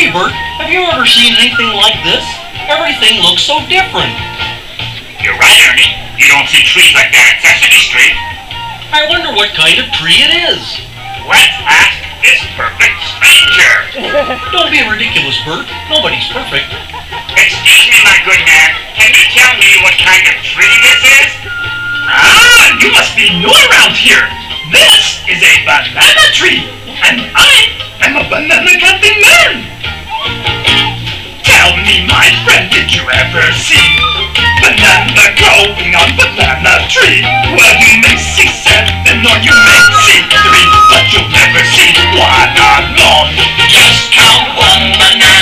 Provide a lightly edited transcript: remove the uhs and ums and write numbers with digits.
Hey Bert, have you ever seen anything like this? Everything looks so different. You're right, Ernie. You don't see trees like that at Sesame Street. I wonder what kind of tree it is. Let's ask this perfect stranger. Don't be ridiculous, Bert. Nobody's perfect. Excuse me, my good man. Can you tell me what kind of tree this is? Ah, you must be new around here. This is a banana tree, and I am a banana counting man. Tell me, my friend, did you ever see banana growing on banana tree? Well, you may see 7 or you may see 3, but you'll never see one alone. Just count one banana.